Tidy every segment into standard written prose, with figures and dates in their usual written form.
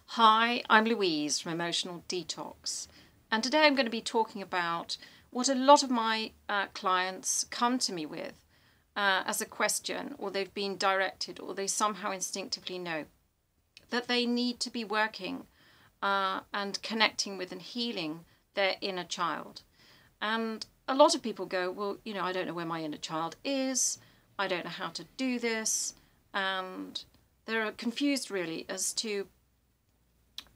Hi, I'm Louise from Emotional Detox, and today I'm going to be talking about what a lot of my clients come to me with as a question, or they've been directed, or they somehow instinctively know that they need to be working and connecting with and healing their inner child. And a lot of people go, well, I don't know where my inner child is, I don't know how to do this, and they're confused really as to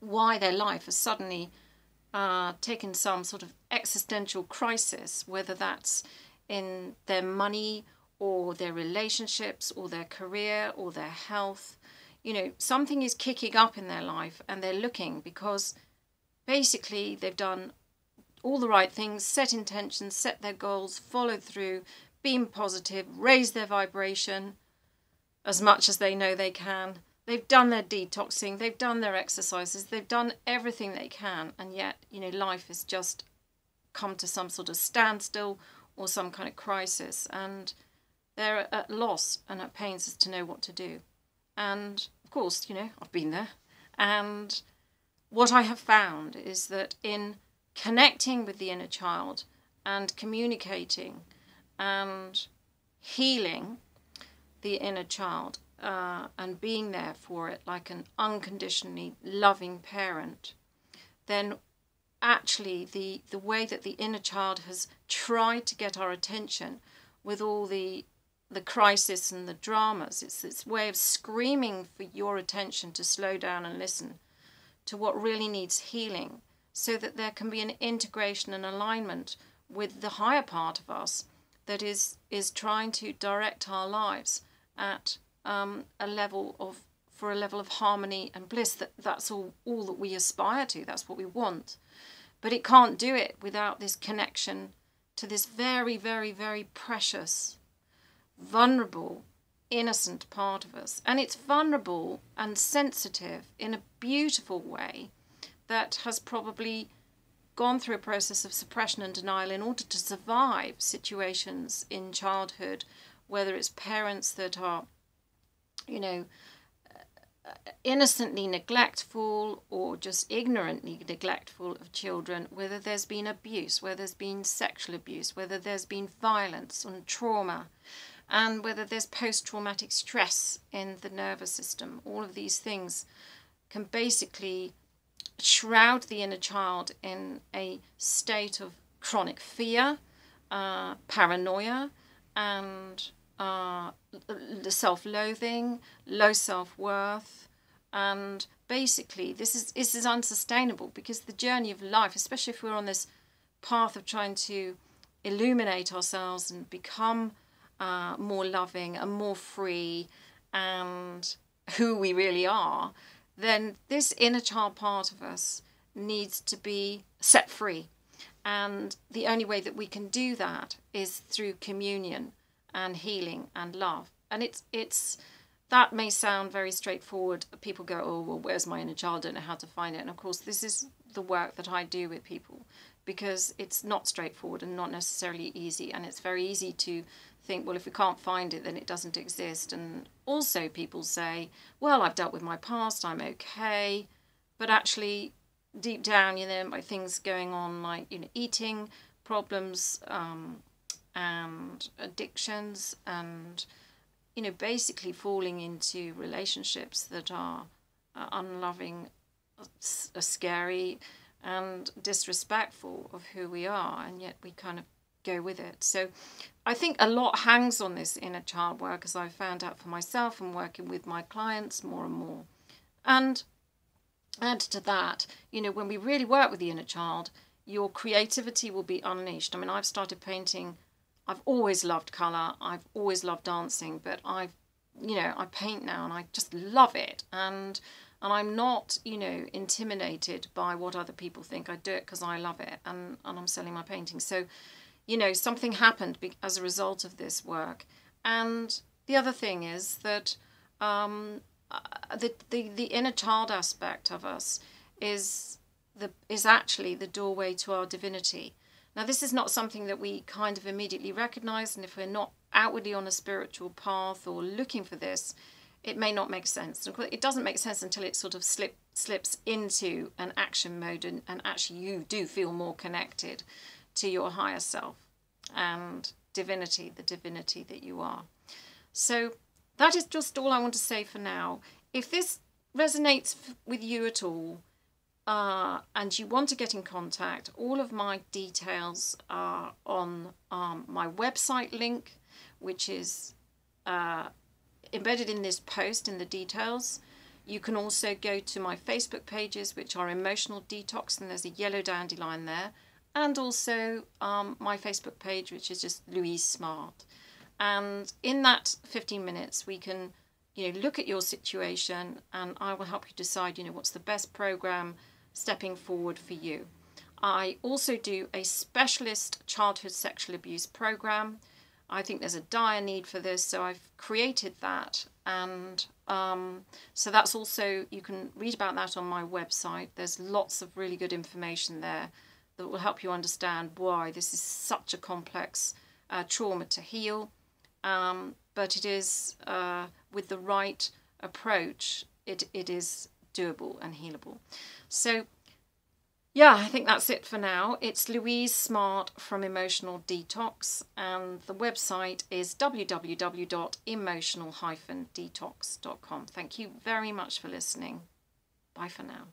why their life has suddenly taken some sort of existential crisis, whether that's in their money or their relationships or their career or their health. Something is kicking up in their life and they're looking because basically they've done all the right things, set intentions, set their goals, followed through, been positive, raised their vibration as much as they know they can. They've done their detoxing, they've done their exercises, they've done everything they can, and yet, life has just come to some sort of standstill or some kind of crisis, and they're at loss and at pains as to know what to do. And of course, I've been there. And what I have found is that in connecting with the inner child and communicating and healing the inner child, and being there for it like an unconditionally loving parent, then actually the way that the inner child has tried to get our attention with all the crisis and the dramas, it's its way of screaming for your attention to slow down and listen to what really needs healing, so that there can be an integration and alignment with the higher part of us that is trying to direct our lives at a level of harmony and bliss. That's all that we aspire to. That's what we want. But it can't do it without this connection to this very, very, very precious, vulnerable, innocent part of us. And it's vulnerable and sensitive in a beautiful way that has probably gone through a process of suppression and denial in order to survive situations in childhood, whether it's parents that are innocently neglectful or just ignorantly neglectful of children, whether there's been abuse, whether there's been sexual abuse, whether there's been violence and trauma, and whether there's post-traumatic stress in the nervous system. All of these things can basically shroud the inner child in a state of chronic fear, paranoia, and self-loathing, low self-worth. And basically this is unsustainable, because the journey of life, especially if we're on this path of trying to illuminate ourselves and become more loving and more free and who we really are, then this inner child part of us needs to be set free. And the only way that we can do that is through communion and healing and love. And it's that may sound very straightforward. People go, oh, well, where's my inner child? I don't know how to find it. And of course, this is the work that I do with people, because it's not straightforward and not necessarily easy. And it's very easy to think, well, if we can't find it, then it doesn't exist. And also people say, well, I've dealt with my past, I'm okay. But actually, deep down, by things going on like, eating problems, and addictions, and basically falling into relationships that are unloving, scary, and disrespectful of who we are, and yet we kind of go with it. So I think a lot hangs on this inner child work, as I've found out for myself and working with my clients more and more. And add to that, when we really work with the inner child, your creativity will be unleashed. I mean, I've started painting. I've always loved colour, I've always loved dancing, but I paint now and I just love it. And I'm not, intimidated by what other people think. I do it because I love it, and I'm selling my paintings. So, something happened as a result of this work. And the other thing is that the inner child aspect of us is actually the doorway to our divinity. Now, this is not something that we kind of immediately recognize, and if we're not outwardly on a spiritual path or looking for this, it may not make sense. It doesn't make sense until it sort of slips into an action mode, and actually you do feel more connected to your higher self and divinity, the divinity that you are. So that is just all I want to say for now. If this resonates with you at all, and you want to get in contact, all of my details are on my website link, which is embedded in this post in the details. You can also go to my Facebook pages, which are Emotional Detox, and there's a yellow dandelion there, and also my Facebook page, which is just Louise Smart. And in that 15 minutes, we can, look at your situation, and I will help you decide, what's the best program stepping forward for you. I also do a specialist childhood sexual abuse program. I think there's a dire need for this, so I've created that, and so that's also, you can read about that on my website. There's lots of really good information there that will help you understand why this is such a complex trauma to heal, but it is, with the right approach, it is doable and healable. So yeah, I think that's it for now. It's Louise Smart from Emotional Detox, and the website is www.emotional-detox.com. Thank you very much for listening. Bye for now.